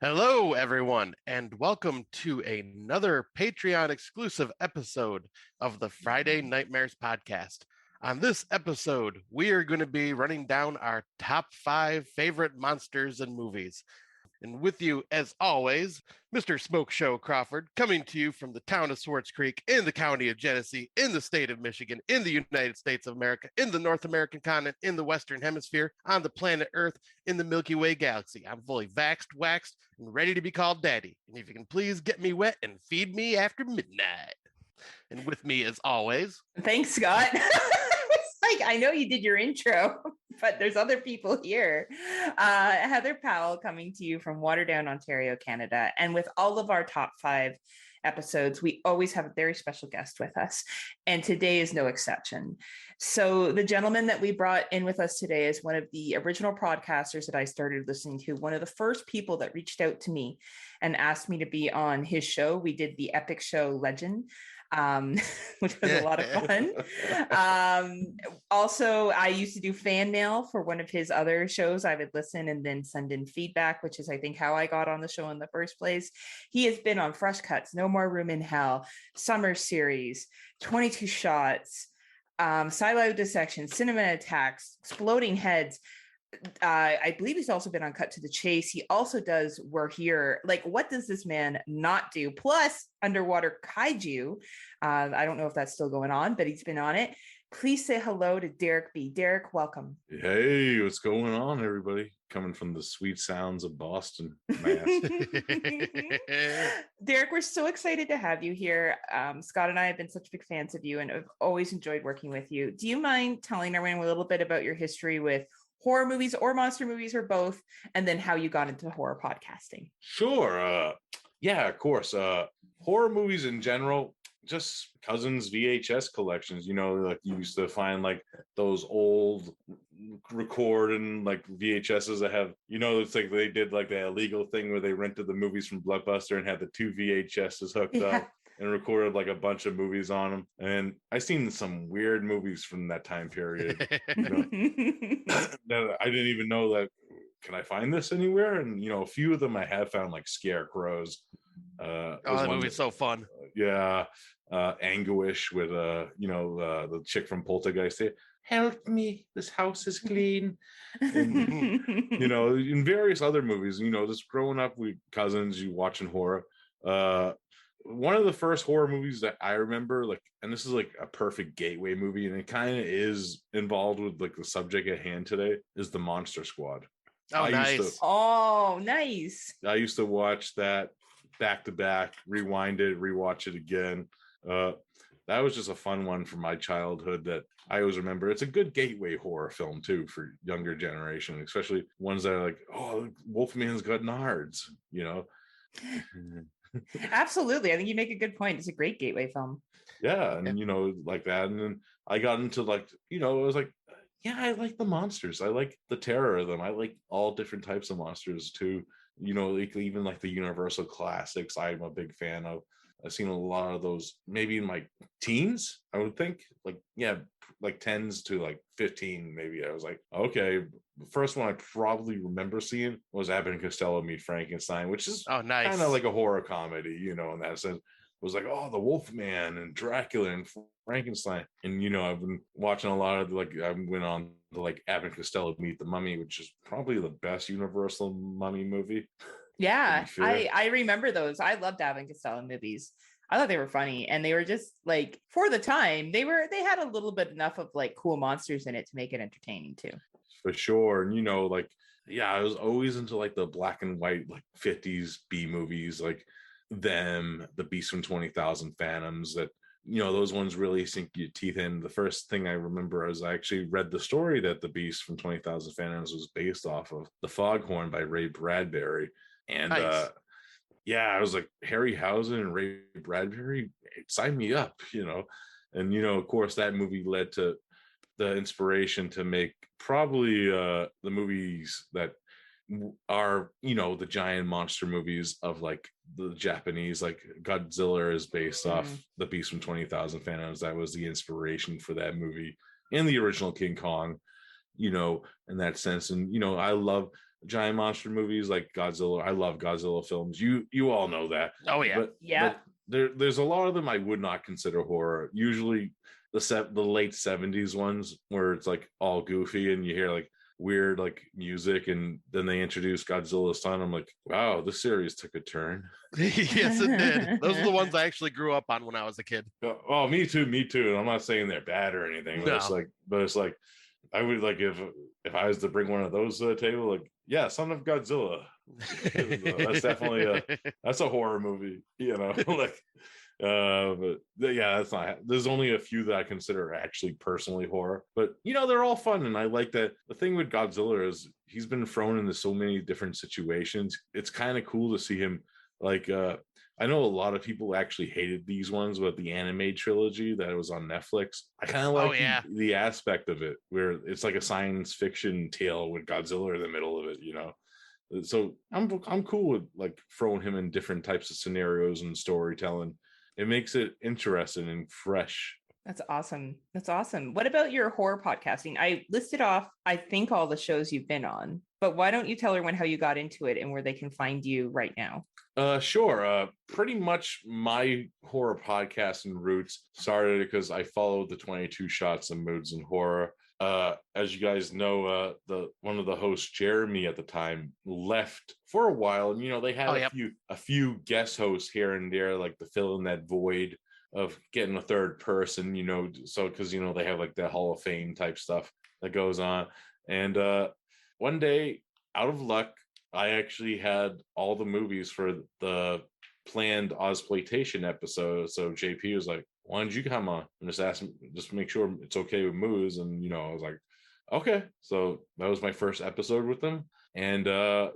Hello, everyone, and welcome to another Patreon exclusive episode of the Friday Nightmares podcast. On this episode, we are going to be running down our top 5 favorite monsters and movies. And with you, as always, Mr. Smoke Show Crawford, coming to you from the town of Swartz Creek in the county of Genesee, in the state of Michigan, in the United States of America, in the North American continent, in the Western Hemisphere, on the planet Earth, in the Milky Way galaxy. I'm fully vaxxed, waxed, and ready to be called daddy. And if you can please get me wet and feed me after midnight. And with me, as always. Thanks, Scott. It's like, I know you did your intro, but there's other people here. Heather Powell coming to you from Waterdown, Ontario, Canada. And with all of our top 5 episodes, we always have a very special guest with us. And today is no exception. So the gentleman that we brought in with us today is one of the original podcasters that I started listening to, one of the first people that reached out to me and asked me to be on his show. We did the epic show Legend, which was a lot of fun. Also, I used to do fan mail for one of his other shows. I would listen and then send in feedback, which is, I think, how I got on the show in the first place. He has been on Fresh Cuts, No More Room in Hell, Summer Series, 22 Shots, Silo Dissection, Cinema Attacks, Exploding Heads. I believe he's also been on Cut to the Chase. He also does We're Here. Like, what does this man not do? Plus, Underwater Kaiju. I don't know if that's still going on, but he's been on it. Please say hello to Derek B. Derek, welcome. Hey, what's going on, everybody? Coming from the sweet sounds of Boston, Mass. Derek, we're so excited to have you here. Scott and I have been such big fans of you and have always enjoyed working with you. Do you mind telling everyone a little bit about your history with horror movies or monster movies or both, and then how you got into horror podcasting? Sure. Yeah, of course. Horror movies in general, just cousins' VHS collections. You know, like you used to find like those old recording like VHSs that have, you know, it's like they did like the illegal thing where they rented the movies from Blockbuster and had the 2 VHSs hooked up and recorded like a bunch of movies on them. And I seen some weird movies from that time period. You know, that I didn't even know that. Can I find this anywhere? And you know, a few of them I have found, like Scarecrows. That movie's so fun. Anguish with the chick from Poltergeist. Help me, this house is clean. And, you know, in various other movies, you know, just growing up with cousins, you watching horror. One of the first horror movies that I remember, like, and this is like a perfect gateway movie, and it kind of is involved with like the subject at hand today, is The Monster Squad. Oh, nice. I used to watch that back to back, rewind it, rewatch it again. That was just a fun one from my childhood that I always remember. It's a good gateway horror film too for younger generation, especially ones that are like, oh, Wolfman's got nards, you know. Absolutely. I think you make a good point. It's a great gateway film. Yeah, and you know, like that. And then I got into like, you know, I was like, yeah, I like the monsters. I like the terror of them. I like all different types of monsters too. You know, like, even like the Universal classics, I'm a big fan of. I've seen a lot of those maybe in my teens, I would think. Like, yeah, like 10s to like 15, maybe. I was like, okay. The first one I probably remember seeing was Abbott and Costello Meet Frankenstein, which is kind of like a horror comedy, you know, in that sense. It was like, oh, the Wolfman and Dracula and Frankenstein. And, you know, I've been watching a lot of, like, I went on to, like, Abbott and Costello Meet the Mummy, which is probably the best Universal Mummy movie. Yeah, I remember those. I loved Abbott and Costello movies. I thought they were funny, and they were just like, for the time, they had a little bit enough of like cool monsters in it to make it entertaining too. For sure. And, you know, like, yeah, I was always into like the black and white, like 50s B movies, like them, The Beast from 20,000 Phantoms, that, you know, those ones really sink your teeth in. The first thing I remember is I actually read the story that The Beast from 20,000 Phantoms was based off of The Foghorn by Ray Bradbury. And nice. Yeah, I was like, Harryhausen and Ray Bradbury, sign me up, you know. And, you know, of course, that movie led to the inspiration to make probably the movies that are, you know, the giant monster movies of like the Japanese, like Godzilla is based off The Beast from 20,000 Phantoms. That was the inspiration for that movie, and the original King Kong, you know, in that sense. And, you know, I love giant monster movies like Godzilla. I love Godzilla films. You all know that. Oh yeah. But there's a lot of them I would not consider horror. Usually the late 70s ones where it's like all goofy and you hear like weird like music, and then they introduce Godzilla's son. I'm like, wow, this series took a turn. Yes, it did. Those are the ones I actually grew up on when I was a kid. Oh, me too. And I'm not saying they're bad or anything, but it's like I would like if I was to bring one of those to the table, like, yeah, Son of Godzilla. That's definitely that's a horror movie, like but yeah, that's not, there's only a few that I consider actually personally horror, but they're all fun. And I like that the thing with Godzilla is he's been thrown into so many different situations. It's kind of cool to see him like I know a lot of people actually hated these ones, but the anime trilogy that was on Netflix, I kind of like the aspect of it where it's like a science fiction tale with Godzilla in the middle of it, so I'm cool with like throwing him in different types of scenarios and storytelling. It makes it interesting and fresh. That's awesome. What about your horror podcasting? I listed off, I think, all the shows you've been on, but why don't you tell everyone how you got into it and where they can find you right now? Sure. Pretty much my horror podcasting roots started because I followed the 22 Shots of Moods and Horror. As you guys know, one of the hosts, Jeremy, at the time left for a while, and they had a few guest hosts here and there, like to fill in that void of getting a third person, so because they have like that Hall of Fame type stuff that goes on. And one day, out of luck, I actually had all the movies for the planned Ozploitation episode. So JP was like, why don't you come on and just make sure it's okay with Moose? And I was like, okay. So that was my first episode with them. And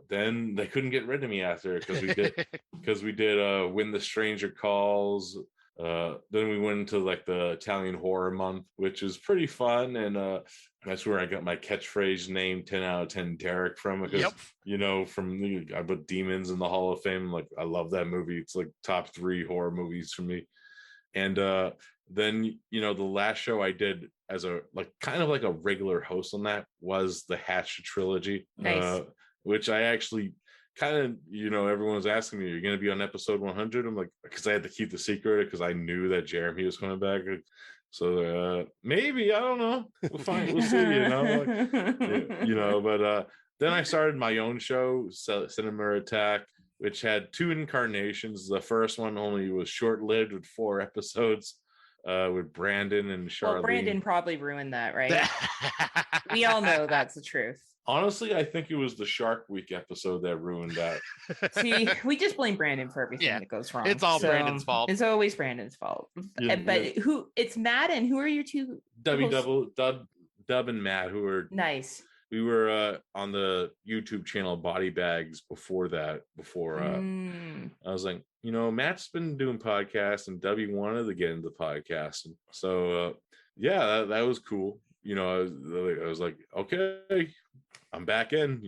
then they couldn't get rid of me after, because we did When the Stranger Calls. Then we went into like the Italian Horror Month, which is pretty fun, and that's where I got my catchphrase name 10 out of 10 Derek from, because I put Demons in the Hall of Fame. Like, I love that movie. It's like top 3 horror movies for me. And then the last show I did as a kind of like a regular host on that was the Hatch trilogy. Nice. Which I actually kind of, everyone was asking me, are you going to be on episode 100? I'm like, because I had to keep the secret because I knew that Jeremy was coming back. So maybe, I don't know. We'll see, but then I started my own show, Cinema Attack, which had 2 incarnations. The first one only was short-lived with 4 episodes with Brandon and Charlene. Well, Brandon probably ruined that, right? We all know that's the truth. Honestly, I think it was the Shark Week episode that ruined that. See, we just blame Brandon for everything that goes wrong. It's all Brandon's fault. It's always Brandon's fault. Who? It's Matt, and who are your two? Dub and Matt, who are nice. We were on the YouTube channel Body Bags before that. I was like, Matt's been doing podcasts, and Dubby wanted to get into podcasting. So that was cool. I was like, okay, I'm back in,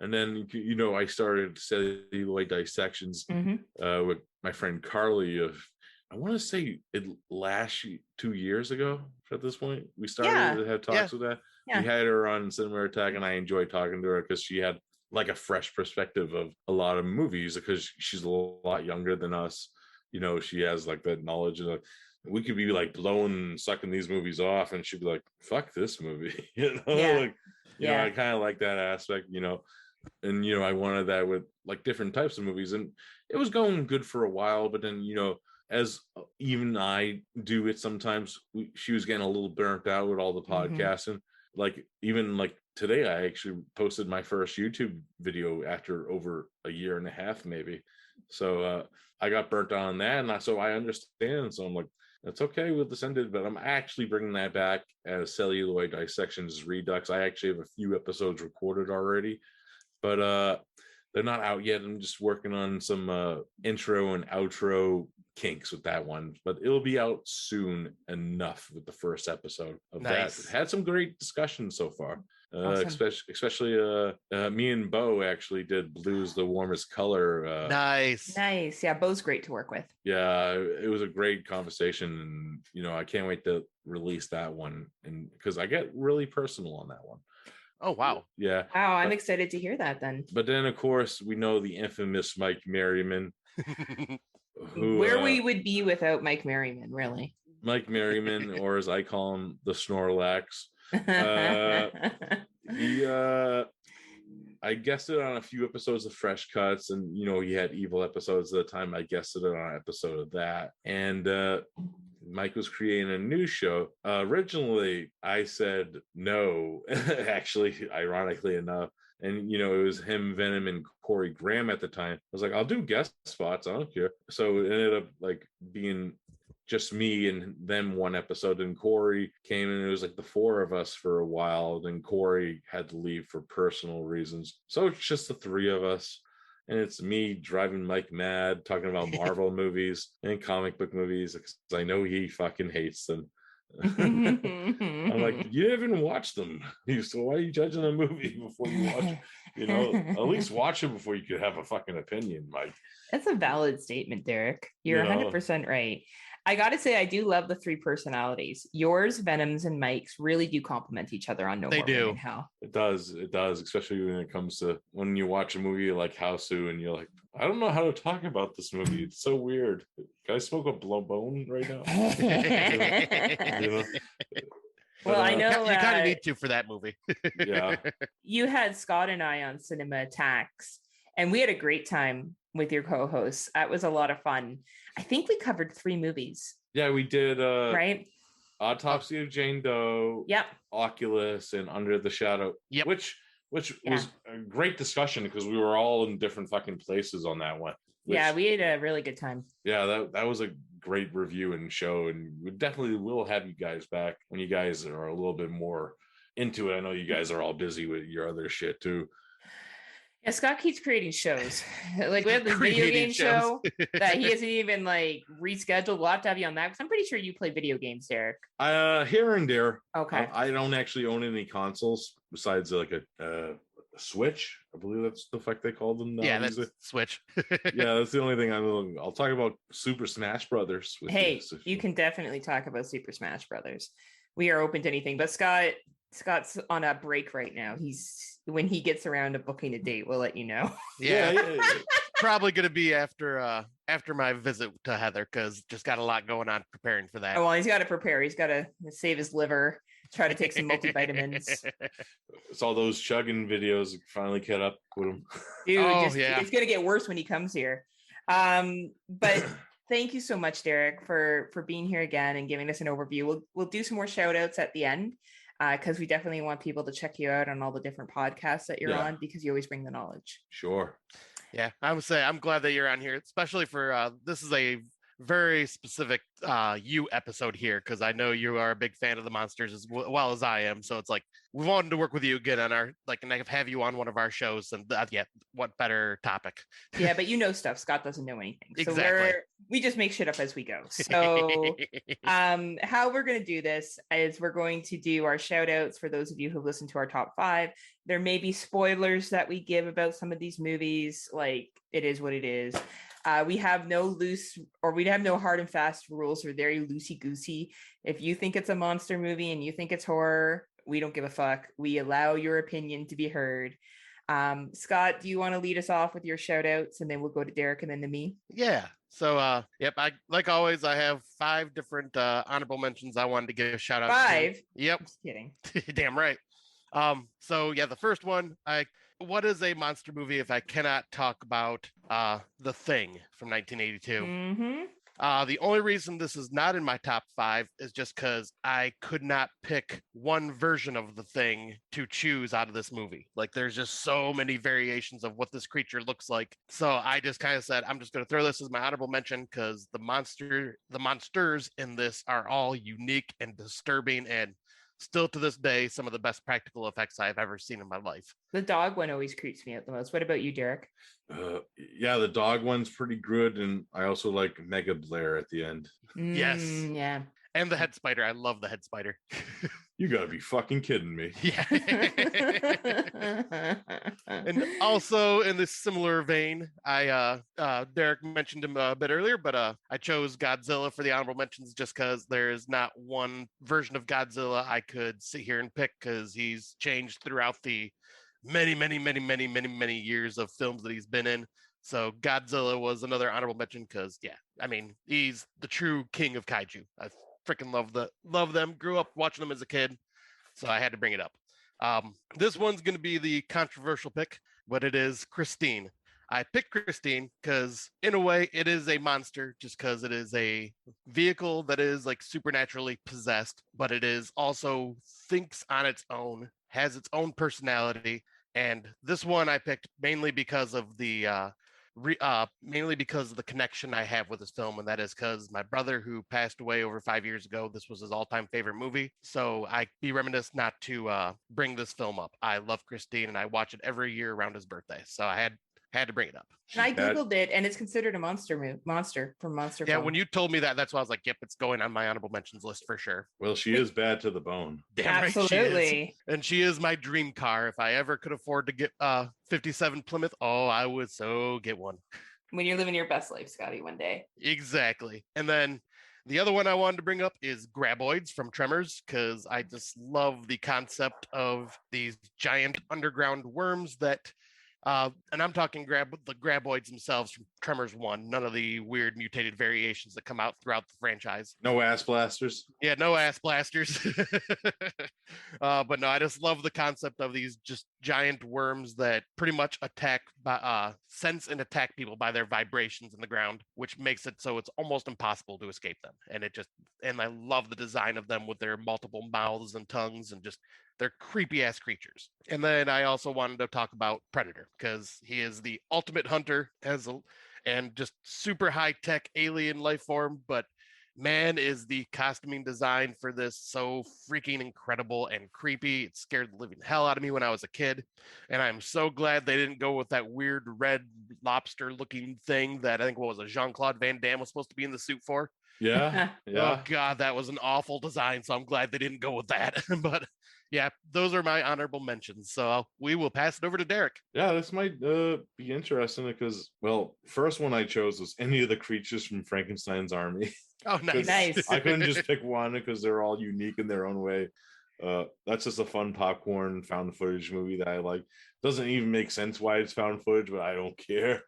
and then, I started celluloid dissections with my friend Carly I want to say it last 2 years ago at this point. We started to have talks with that. Yeah. We had her on Cinema Attack, and I enjoyed talking to her because she had like a fresh perspective of a lot of movies, because she's a lot younger than us. She has like that knowledge of we could be like sucking these movies off, and she'd be like, fuck this movie. I kind of like that aspect, and I wanted that with like different types of movies, and it was going good for a while, but then as even I do it sometimes, she was getting a little burnt out with all the podcasting. Like, even like today, I actually posted my first YouTube video after over a year and a half, maybe. So I got burnt out on that, and so I understand. So I'm like, that's okay with this ended, but I'm actually bringing that back as Celluloid Dissections Redux. I actually have a few episodes recorded already, but they're not out yet. I'm just working on some intro and outro kinks with that one, but it'll be out soon enough with the first episode of that. Had some great discussions so far. Awesome. Especially me and Bo actually did Blue's the Warmest Color. Nice. Yeah, Bo's great to work with. Yeah, it was a great conversation, and I can't wait to release that one, and because I get really personal on that one. Oh, wow. Yeah. Wow, I'm But- excited to hear that then. But then, of course, we know the infamous Mike Merriman, who Where we would be without Mike Merriman, really. Mike Merriman, or as I call him, the Snorlax. He I guested on a few episodes of Fresh Cuts, and he had evil episodes at the time. I guested it on an episode of that, and Mike was creating a new show. Originally, I said no, actually, ironically enough. And it was him, Venom, and Corey Graham at the time. I was like, I'll do guest spots. I don't care. So it ended up like being just me and them one episode, and Corey came, and it was like the four of us for a while. Then Corey had to leave for personal reasons, so it's just the three of us, and it's me driving Mike mad, talking about Marvel movies and comic book movies, because I know he fucking hates them. I'm like, you haven't watched them, so why are you judging a movie before you watch? At least watch it before you could have a fucking opinion, Mike. That's a valid statement, Derek. You're 100% right. I gotta say, I do love the three personalities. Yours, Venom's, and Mike's really do complement each other on No More Room in Hell. It does, especially when it comes to when you watch a movie like Houseu and you're like, I don't know how to talk about this movie. It's so weird. Can I smoke a blow bone right now? Well, I know you kind of need to for that movie. Yeah. You had Scott and I on Cinema Attacks, and we had a great time with your co-hosts. That was a lot of fun. I think we covered 3 movies. Yeah, we did. Right? Autopsy of Jane Doe. Yep. Oculus and Under the Shadow. Yep. Which was a great discussion because we were all in different fucking places on that one. We had a really good time. Yeah, that was a great review and show, and we definitely will have you guys back when you guys are a little bit more into it. I know you guys are all busy with your other shit too. Yeah, Scott keeps creating shows. Like we have this video game show that he hasn't even like rescheduled. We'll have to have you on that because I'm pretty sure you play video games, Derek. Here and there. Okay. I don't actually own any consoles besides like a Switch. I believe that's the fuck they call them now. Yeah, that's Switch. Yeah, that's the only thing I'll talk about. Super Smash Brothers. You can definitely talk about Super Smash Brothers. We are open to anything, but Scott's on a break right now. When he gets around to booking a date, we'll let you know. Yeah. Probably going to be after my visit to Heather, because just got a lot going on preparing for that. Oh, well, he's got to prepare. He's got to save his liver, try to take some multivitamins. It's all those chugging videos finally caught up with him. Dude, it's going to get worse when he comes here. But thank you so much, Derek, for being here again and giving us an overview. We'll do some more shout outs at the end. Because we definitely want people to check you out on all the different podcasts that you're on, because you always bring the knowledge. Sure. Yeah, I would say I'm glad that you're on here, especially for this is a very specific you episode here, because I know you are a big fan of the monsters as well as I am. So it's like we wanted to work with you again on our and have you on one of our shows, and what better topic? Yeah, but stuff. Scott doesn't know anything, so exactly. We just make shit up as we go. So how we're going to do this is we're going to do our shout outs for those of you who listen to our top 5. There may be spoilers that we give about some of these movies. Like, it is what it is. We have no hard and fast rules. We're very loosey goosey. If you think it's a monster movie and you think it's horror, we don't give a fuck. We allow your opinion to be heard. Scott, do you want to lead us off with your shout outs, and then we'll go to Derek and then to me? Yeah. So, I like always, I have 5 different honorable mentions I wanted to give a shout out 5? to. Yep. I'm just kidding. Damn right. So yeah, the first one, what is a monster movie if I cannot talk about The Thing from 1982? Mm-hmm. The only reason this is not in my top 5 is just because I could not pick one version of The Thing to choose out of this movie. Like, there's just so many variations of what this creature looks like. So I just kind of said, I'm just going to throw this as my honorable mention, because the monsters in this are all unique and disturbing, and still to this day, some of the best practical effects I've ever seen in my life. The dog one always creeps me out the most. What about you, Derek? Yeah, the dog one's pretty good, and I also like Mega Blair at the end. Yes. Yeah. And the head spider. I love the head spider. You gotta be fucking kidding me. Yeah. And also in this similar vein, Derek mentioned him a bit earlier, but I chose Godzilla for the honorable mentions just because there's not one version of Godzilla I could sit here and pick, because he's changed throughout the many years of films that he's been in. So Godzilla was another honorable mention because, yeah, I mean, he's the true king of kaiju. I freaking love them. Grew up watching them as a kid, so I had to bring it up. This one's going to be the controversial pick, but it is Christine. I picked Christine because, in a way, it is a monster just because it is a vehicle that is like supernaturally possessed, but it is also thinks on its own, has its own personality. And this one I picked mainly because of the connection I have with this film, and that is because my brother, who passed away over 5 years ago, this was his all-time favorite movie. So I'd be remiss not to bring this film up. I love Christine, and I watch it every year around his birthday. So I had to bring it up. And I googled it, and it's considered a monster from Monster. Yeah, Film. when you told me that, that's why I was like, "Yep, it's going on my honorable mentions list for sure." Well, she is bad to the bone. Damn absolutely. right she is. And she is my dream car. If I ever could afford to get 57 Plymouth, oh, I would so get one. When you're living your best life, Scotty, one day. Exactly. And then the other one I wanted to bring up is Graboids from Tremors, because I just love the concept of these giant underground worms that, and I'm talking the Graboids themselves from Tremors 1, none of the weird mutated variations that come out throughout the franchise. No ass blasters. Yeah, no ass blasters. But no, I just love the concept of these just giant worms that pretty much sense and attack people by their vibrations in the ground, which makes it so it's almost impossible to escape them. And I love the design of them with their multiple mouths and tongues, and just they're creepy ass creatures. And then I also wanted to talk about Predator, because he is the ultimate hunter and just super high tech alien life form. But man, is the costuming design for this so freaking incredible and creepy. It scared the living hell out of me when I was a kid. And I'm so glad they didn't go with that weird red lobster looking thing that I think Jean-Claude Van Damme was supposed to be in the suit for. Yeah. Oh God, that was an awful design. So I'm glad they didn't go with that. But yeah, those are my honorable mentions. So we will pass it over to Derek. Yeah, this might be interesting because, well, first one I chose was any of the creatures from Frankenstein's army. Oh, nice. I couldn't just pick one because they're all unique in their own way. That's just a fun popcorn found footage movie that I like. Doesn't even make sense why it's found footage, but I don't care.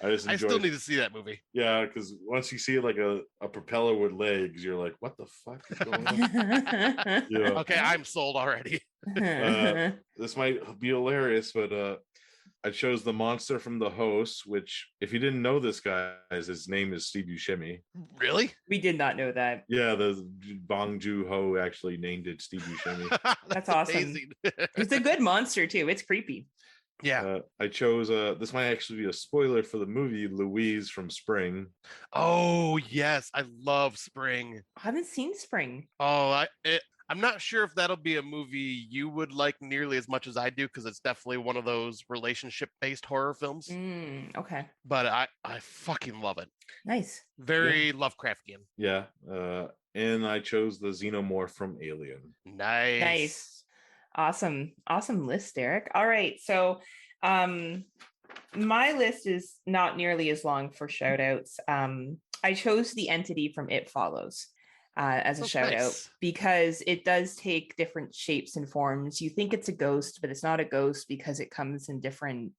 I still need to see that movie. Yeah, because once you see like a propeller with legs, you're like, what the fuck is going on? Yeah. Okay, I'm sold already. This might be hilarious, but I chose the monster from The Host, which, if you didn't know this guy, his name is Steve Buscemi. Really? We did not know that. Yeah, the Bong Joon-ho actually named it Steve Buscemi. That's awesome. It's a good monster too. It's creepy. Yeah. I chose this might actually be a spoiler for the movie Louise from Spring. Oh yes, I love Spring. I haven't seen Spring. Oh, I'm not sure if that'll be a movie you would like nearly as much as I do, because it's definitely one of those relationship-based horror films. Okay. But I fucking love it. Nice. Very Lovecraftian. Yeah. And I chose the Xenomorph from Alien. Nice. Awesome list, Derek. All right. So my list is not nearly as long for shout outs. I chose the entity from It Follows as a shout out because it does take different shapes and forms. You think it's a ghost, but it's not a ghost because it comes in different,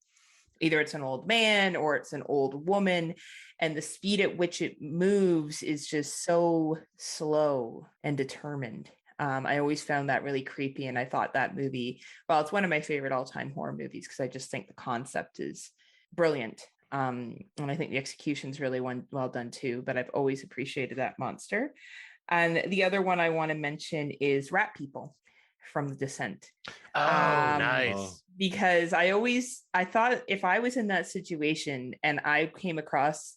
either it's an old man or it's an old woman, and the speed at which it moves is just so slow and determined. I always found that really creepy, and I thought that movie, well, it's one of my favorite all-time horror movies because I just think the concept is brilliant. And I think the execution is really well done too, but I've always appreciated that monster. And the other one I want to mention is Rat People from The Descent. Oh, nice. Because I thought if I was in that situation and I came across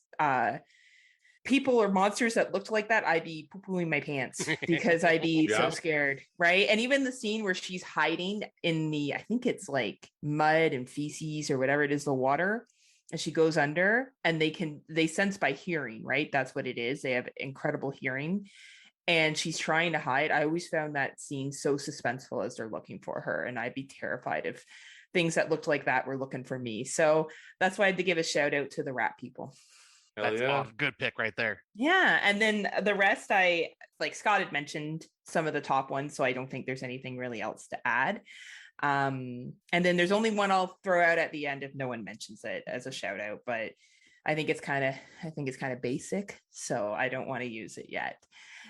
people or monsters that looked like that, I'd be poo-pooing my pants because I'd be so scared, right? And even the scene where she's hiding in the, I think it's like mud and feces or whatever it is, the water, and she goes under, and they sense by hearing, right? That's what it is. They have incredible hearing. and she's trying to hide. I always found that scene so suspenseful as they're looking for her, and I'd be terrified if things that looked like that were looking for me. So that's why I had to give a shout out to the rat people. Hell That's yeah. a good pick right there. Yeah, and then the rest, I like Scott had mentioned some of the top ones, so I don't think there's anything really else to add. And then there's only one I'll throw out at the end if no one mentions it as a shout out, but I think it's kind of basic, so I don't want to use it yet.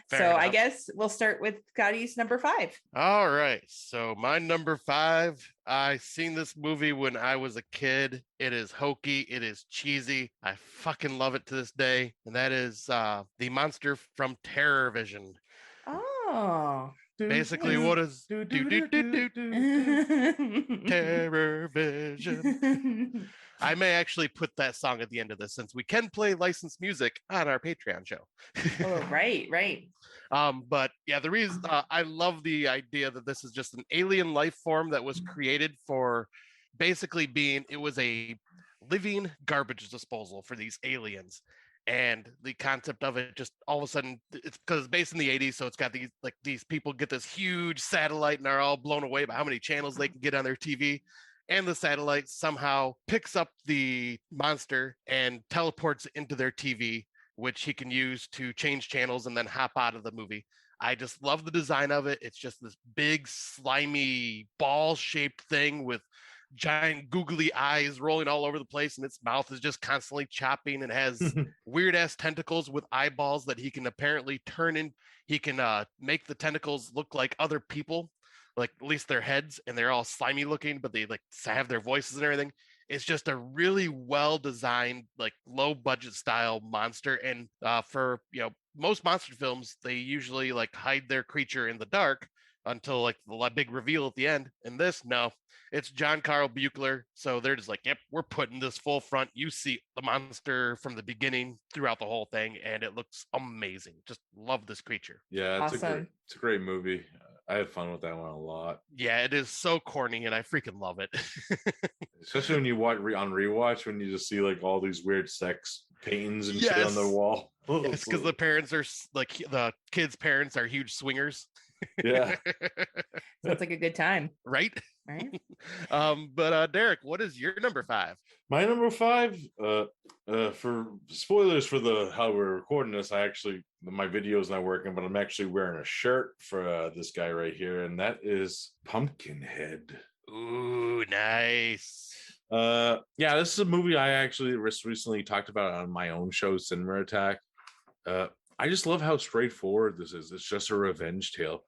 Fair so enough. I guess we'll start with Scotty's number 5. All right. So my number 5, I seen this movie when I was a kid. It is hokey. It is cheesy. I fucking love it to this day. And that is the monster from Terror Vision. Oh. Basically, what is Terror Vision? I may actually put that song at the end of this since we can play licensed music on our Patreon show. Oh, right. But yeah, the reason I love the idea that this is just an alien life form that was created for basically it was a living garbage disposal for these aliens. And the concept of it just all of a sudden, it's because it's based in the 80s. So it's got these people get this huge satellite and are all blown away by how many channels they can get on their TV. And the satellite somehow picks up the monster and teleports it into their TV, which he can use to change channels and then hop out of the movie. I just love the design of it. It's just this big, slimy, ball-shaped thing with giant googly eyes rolling all over the place, and its mouth is just constantly chopping and has weird-ass tentacles with eyeballs that he can apparently turn in. He can make the tentacles look like other people, like at least their heads, and they're all slimy looking, but they like have their voices and everything. It's just a really well designed, like low budget style monster. And for most monster films, they usually like hide their creature in the dark until like the big reveal at the end. And this, no, it's John Carl Buechler. So they're just like, yep, we're putting this full front. You see the monster from the beginning throughout the whole thing, and it looks amazing. Just love this creature. Yeah, it's Awesome. a great movie. I had fun with that one a lot. Yeah, it is so corny, and I freaking love it. Especially when you watch on rewatch, when you just see like all these weird sex paintings and shit on the Yes. wall. It's because the parents are like the kids' parents are huge swingers. Yeah. Sounds like a good time, Right? right? But Derek, what is your number 5? My number 5, for spoilers for how we're recording this, my video is not working, but I'm actually wearing a shirt for this guy right here, and that is Pumpkinhead. Ooh, nice. Yeah, this is a movie I actually recently talked about on my own show, Cinema Attack. I just love how straightforward this is. It's just a revenge tale.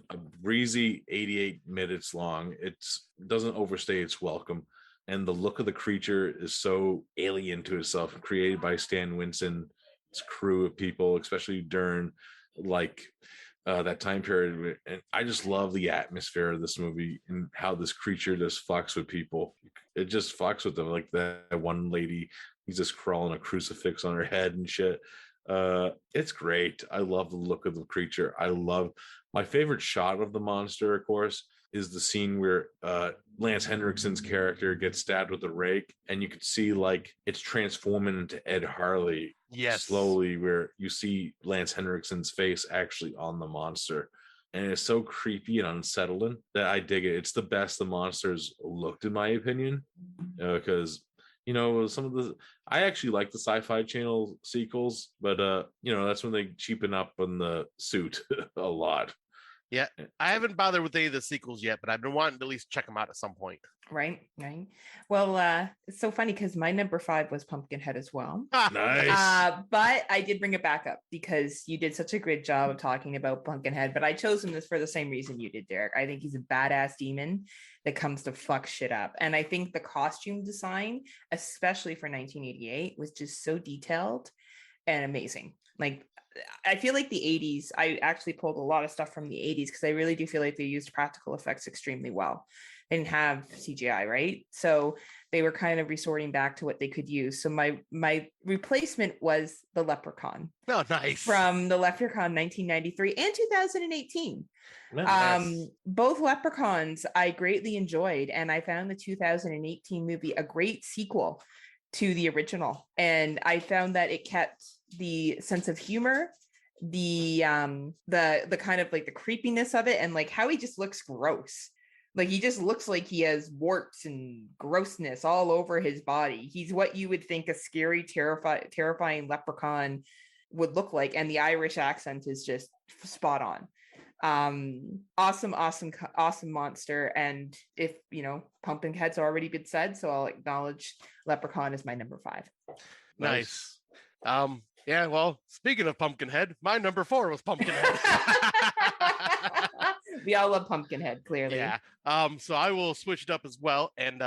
A breezy 88 minutes long. It doesn't overstay its welcome. And the look of the creature is so alien to itself, created by Stan Winston's crew of people, especially during that time period. And I just love the atmosphere of this movie and how this creature just fucks with people. It just fucks with them. Like that one lady, he's just crawling a crucifix on her head and shit. It's great. I love the look of the creature. My favorite shot of the monster, of course, is the scene where Lance Henriksen's character gets stabbed with a rake, and you can see like it's transforming into Ed Harley. Yes. Slowly, where you see Lance Henriksen's face actually on the monster. And it's so creepy and unsettling that I dig it. It's the best the monsters looked, in my opinion, because I actually like the Sci-Fi Channel sequels, but that's when they cheapen up on the suit a lot. Yeah, I haven't bothered with any of the sequels yet, but I've been wanting to at least check them out at some point. Right. Well, it's so funny because my number 5 was Pumpkinhead as well. Nice. But I did bring it back up because you did such a great job of talking about Pumpkinhead. But I chose him for the same reason you did, Derek. I think he's a badass demon that comes to fuck shit up. And I think the costume design, especially for 1988, was just so detailed and amazing. Like, I feel like the 80s, I actually pulled a lot of stuff from the 80s because I really do feel like they used practical effects extremely well. They didn't have CGI, right? So they were kind of resorting back to what they could use. So my replacement was the Leprechaun. Oh, nice. From the Leprechaun 1993 and 2018. Nice. Both Leprechauns I greatly enjoyed, and I found the 2018 movie a great sequel to the original. And I found that it kept the sense of humor the kind of like the creepiness of it, and like how he just looks gross. Like he just looks like he has warts and grossness all over his body. He's what you would think a scary, terrifying leprechaun would look like, and the Irish accent is just spot on. Awesome monster. And if Pumpkinhead's already been said, so I'll acknowledge Leprechaun is my number 5. Nice. Yeah, well, speaking of Pumpkinhead, my number 4 was Pumpkinhead. We all love Pumpkinhead, clearly. Yeah. So I will switch it up as well. And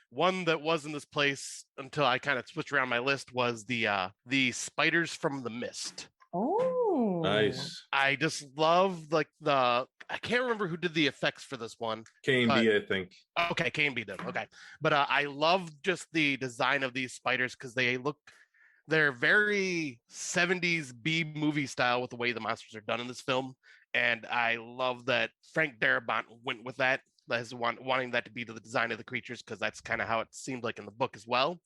one that was in this place until I kind of switched around my list was the spiders from the mist. Oh, nice. I just love I can't remember who did the effects for this one. K&B, I think. Okay, K&B did. Okay. But I love just the design of these spiders because they're very 70s B movie style with the way the monsters are done in this film. And I love that Frank Darabont went with that as wanting that to be the design of the creatures, because that's kind of how it seemed like in the book as well.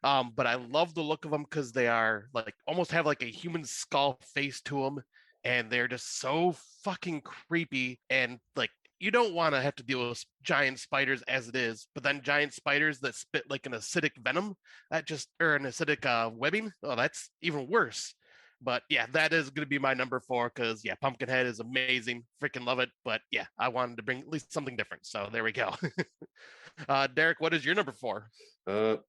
But I love the look of them because they are like almost have like a human skull face to them, and they're just so fucking creepy. And like you don't want to have to deal with giant spiders as it is, but then giant spiders that spit like an acidic venom or an acidic webbing. Oh, that's even worse. But yeah, that is going to be my number 4 because yeah, Pumpkinhead is amazing. Freaking love it. But yeah, I wanted to bring at least something different. So there we go. Derek, what is your number 4?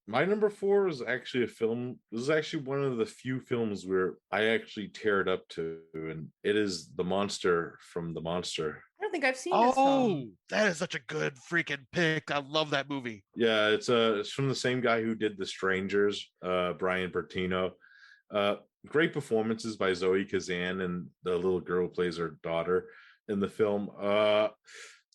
My number 4 is actually a film. This is actually one of the few films where I actually tear it up to, and it is The Monster from The Monster. I don't think I've seen this film. That is such a good freaking pick. I love that movie. Yeah, it's from the same guy who did The Strangers, Brian Bertino. Great performances by Zoe Kazan and the little girl who plays her daughter in the film.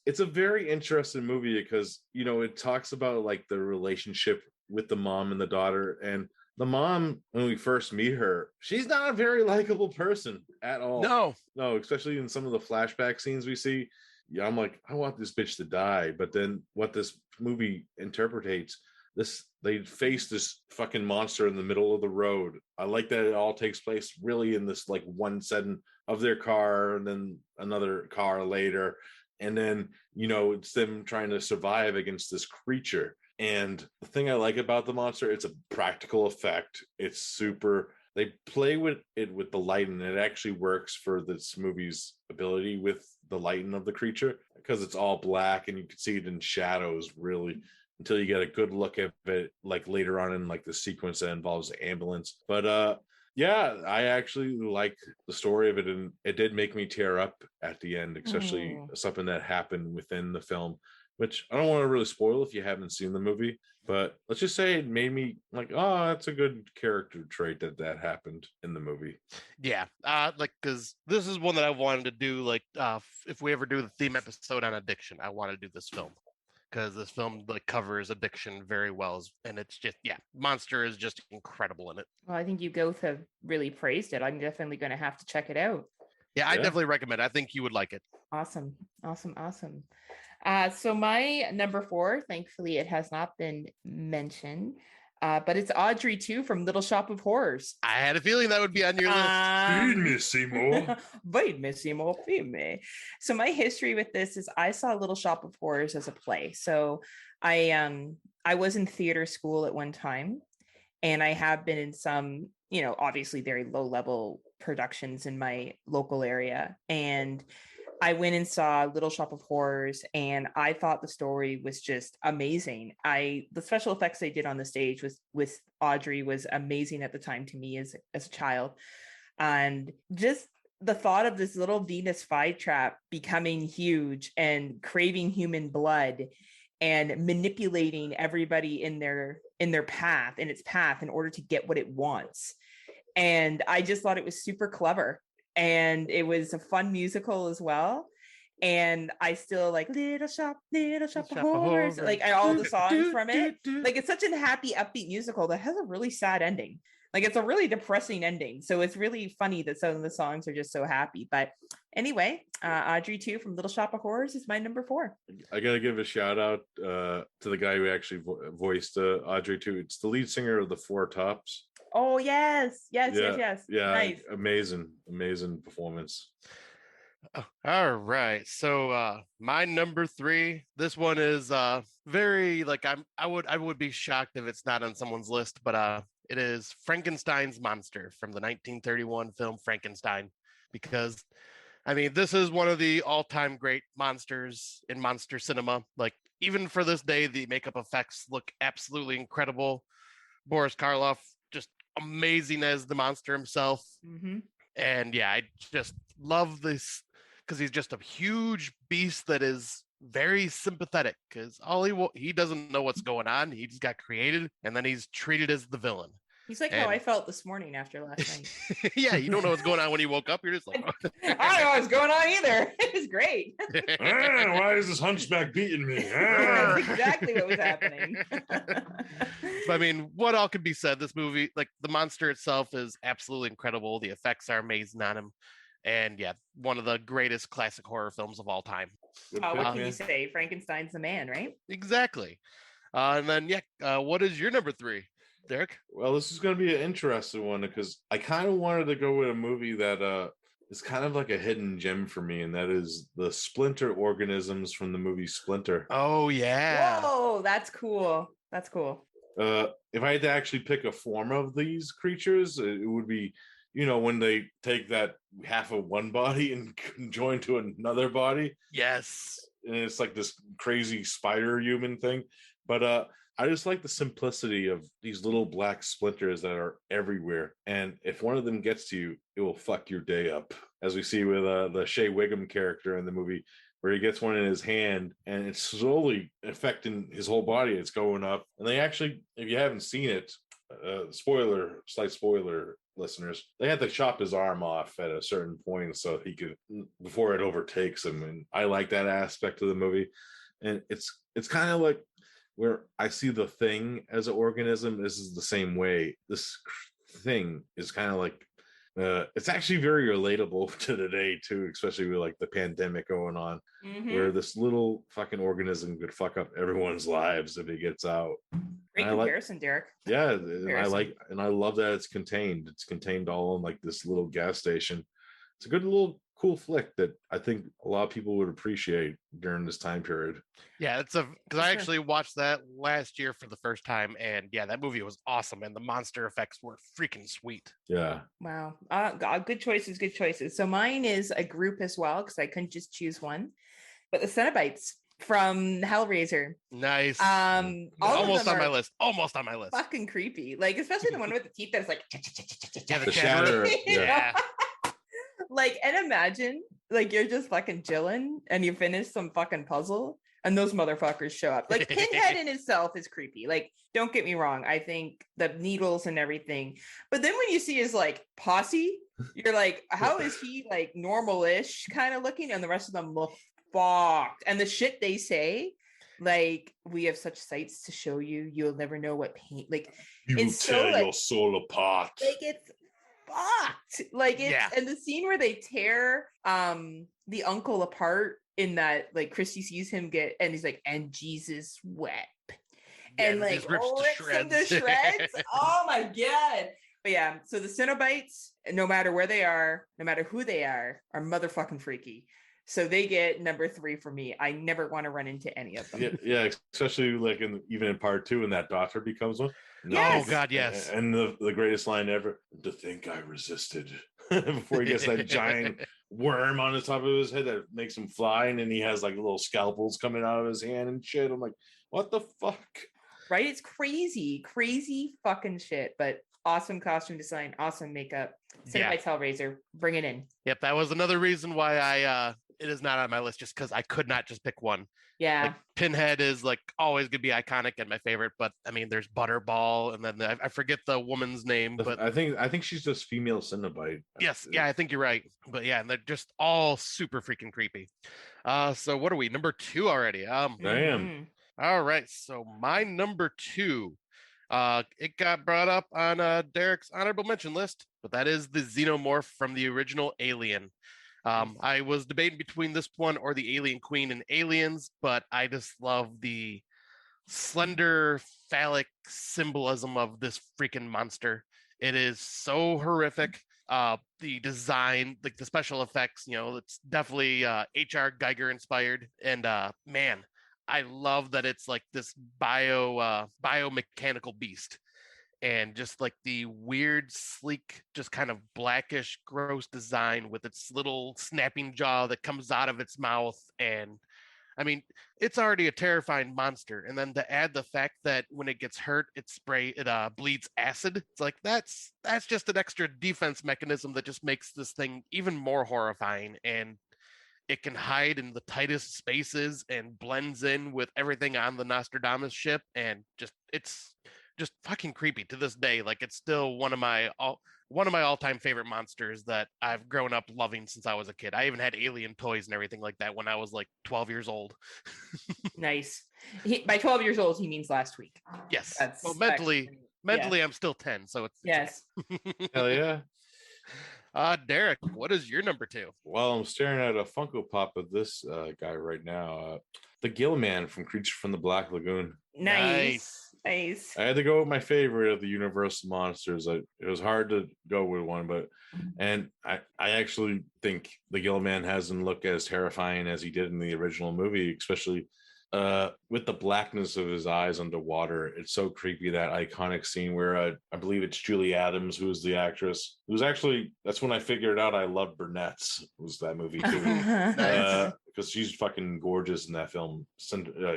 It's a very interesting movie because, it talks about like the relationship with the mom and the daughter. And the mom, when we first meet her, she's not a very likable person at all. No, especially in some of the flashback scenes we see. Yeah, I'm like, I want this bitch to die. But then what this movie interpretates, they face this fucking monster in the middle of the road. I like that it all takes place really in this like one setting of their car, and then another car later, and then it's them trying to survive against this creature. And the thing I like about the monster, it's a practical effect. It's super. They play with it with the lighting, and it actually works for this movie's ability with the lighting of the creature because it's all black and you can see it in shadows really, until you get a good look at it like later on in like the sequence that involves the ambulance. But yeah, I actually like the story of it, and it did make me tear up at the end, especially something that happened within the film, which I don't want to really spoil if you haven't seen the movie, but let's just say it made me like, oh, that's a good character trait that happened in the movie. Yeah, because this is one that I wanted to do, like if we ever do the theme episode on addiction, I want to do this film. Because this film like covers addiction very well, and it's just Monster is just incredible in it. Well, I think you both have really praised it. I'm definitely going to have to check it out. Yeah, I definitely recommend it. I think you would like it. Awesome. So my number 4, thankfully, it has not been mentioned. But it's Audrey 2 from Little Shop of Horrors. I had a feeling that would be on your list. Feed me, Seymour. Feed me, Seymour. Feed me. So my history with this is I saw Little Shop of Horrors as a play. So I was in theater school at one time, and I have been in some, obviously very low level productions in my local area. And I went and saw Little Shop of Horrors, and I thought the story was just amazing. The special effects they did on the stage with Audrey was amazing at the time to me as a child. And just the thought of this little Venus flytrap becoming huge and craving human blood and manipulating everybody in its path in order to get what it wants. And I just thought it was super clever. And it was a fun musical as well. And I still like Little Shop of Horrors, like all the songs from it. Like it's such a happy, upbeat musical that has a really sad ending. Like it's a really depressing ending. So it's really funny that some of the songs are just so happy. But anyway, Audrey 2 from Little Shop of Horrors is my number 4. I gotta give a shout out to the guy who actually voiced Audrey 2. It's the lead singer of the Four Tops. Oh yes, yes, yes, Yeah, yes. yeah, Nice. amazing performance. All right. So my number 3, this one is very like I would be shocked if it's not on someone's list, but it is Frankenstein's monster from the 1931 film Frankenstein, because I mean, this is one of the all-time great monsters in monster cinema. Like, even for this day, the makeup effects look absolutely incredible. Boris Karloff, just amazing as the monster himself. Mm-hmm. And yeah, I just love this because he's just a huge beast that is very sympathetic, because he doesn't know what's going on. He just got created and then he's treated as the villain. He's like how I And felt this morning after last night. yeah, you don't know what's going on when you woke up. You're just like, I don't know what's going on either. It was great. Why is this hunchback beating me? That's exactly what was happening. But I mean, what all could be said? This movie, like the monster itself, is absolutely incredible. The effects are amazing on him. And yeah, one of the greatest classic horror films of all time. Good What pick, can you man. say? Frankenstein's the man, right? Exactly. And then, yeah, what is your number 3, Derek? Well, this is going to be an interesting one because I kind of wanted to go with a movie that is kind of like a hidden gem for me, and that is the splinter organisms from the movie Splinter. Oh, yeah. Whoa, that's cool. That's cool. If I had to actually pick a form of these creatures, it would be, when they take that half of one body and join to another body. Yes. And it's like this crazy spider human thing. But I just like the simplicity of these little black splinters that are everywhere. And if one of them gets to you, it will fuck your day up. As we see with the Shea Wiggum character in the movie, where he gets one in his hand and it's slowly affecting his whole body. It's going up. And they actually, if you haven't seen it, slight spoiler, listeners, they had to chop his arm off at a certain point so he could, before it overtakes him. And I like that aspect of the movie. And it's kind of like where I see the Thing as an organism. This is the same way. This thing is kind of like, it's actually very relatable to today too, especially with like the pandemic going on, where this little fucking organism could fuck up everyone's lives if it gets out. Great comparison, Derek. Yeah, and I love that it's contained. It's contained all in like this little gas station. It's a good little cool flick that I think a lot of people would appreciate during this time period. Yeah, because I actually watched that last year for the first time, and yeah, that movie was awesome, and the monster effects were freaking sweet. Yeah. Wow. Good choices, good choices. So mine is a group as well, because I couldn't just choose one. But the Cenobites from Hellraiser. Nice. Almost on my list. Almost on my list. Fucking creepy. Like, especially the one with the teeth that's like yeah, the shatter. Yeah. Like, and imagine like you're just fucking chilling and you finish some fucking puzzle and those motherfuckers show up. Like, Pinhead in itself is creepy. Like, don't get me wrong, I think the needles and everything, but then when you see his like posse, you're like, how is he like normal-ish kind of looking, and the rest of them look fucked. And the shit they say, like, we have such sights to show you, you'll never know what pain, like, You will it's tear so, like, your soul apart. like, it's fucked. Like, it's and the scene where they tear the uncle apart, in that like Christy sees him get, and he's like, and Jesus wept, and like rips him to shreds. Oh my god. But yeah, so the Cenobites, no matter where they are, no matter who they are motherfucking freaky. So they get number 3 for me. I never want to run into any of them. Yeah, especially like even in part 2, when that doctor becomes one. Yes. Oh God, yes. And the greatest line ever: to think I resisted. Before he gets that giant worm on the top of his head that makes him fly, and then he has like little scalpels coming out of his hand and shit. I'm like, what the fuck? Right? It's crazy fucking shit. But awesome costume design, awesome makeup. Cenobites Hellraiser, bring it in. Yep, that was another reason why it is not on my list, just because I could not just pick one. Yeah. Like, Pinhead is like always gonna be iconic and my favorite, but I mean, there's Butterball, and then I forget the woman's name, but I think she's just female Cenobite. Yes, yeah, I think you're right. But yeah, they're just all super freaking creepy. So what are we? Number 2 already. Damn. All right, so my number 2, it got brought up on Derek's honorable mention list, but that is the xenomorph from the original Alien. I was debating between this one or the Alien Queen and Aliens, but I just love the slender phallic symbolism of this freaking monster. It is so horrific. The design, like the special effects, it's definitely HR Geiger inspired. And man, I love that it's like this biomechanical beast, and just like the weird, sleek, just kind of blackish, gross design with its little snapping jaw that comes out of its mouth. And I mean, it's already a terrifying monster, and then to add the fact that when it gets hurt, it bleeds acid. It's like that's just an extra defense mechanism that just makes this thing even more horrifying. And it can hide in the tightest spaces and blends in with everything on the Nostradamus ship, and it's just fucking creepy to this day. Like, it's still one of my all-time favorite monsters that I've grown up loving since I was a kid. I even had alien toys and everything like that when I was like 12 years old. Nice. By 12 years old, he means last week. Yes. That's well, mentally, yeah. I'm still 10, so it's Yes. Hell yeah. Derek, what is your number 2? Well, I'm staring at a Funko Pop of this guy right now. The Gill Man from Creature from the Black Lagoon. Nice. I had to go with my favorite of the Universal monsters. It was hard to go with one, and I actually think the Gill Man hasn't looked as terrifying as he did in the original movie, especially with the blackness of his eyes underwater. It's so creepy. That iconic scene where I believe it's Julie Adams who is the actress. It was actually, that's when I figured out I loved brunettes, was that movie too. Nice. Because she's fucking gorgeous in that film.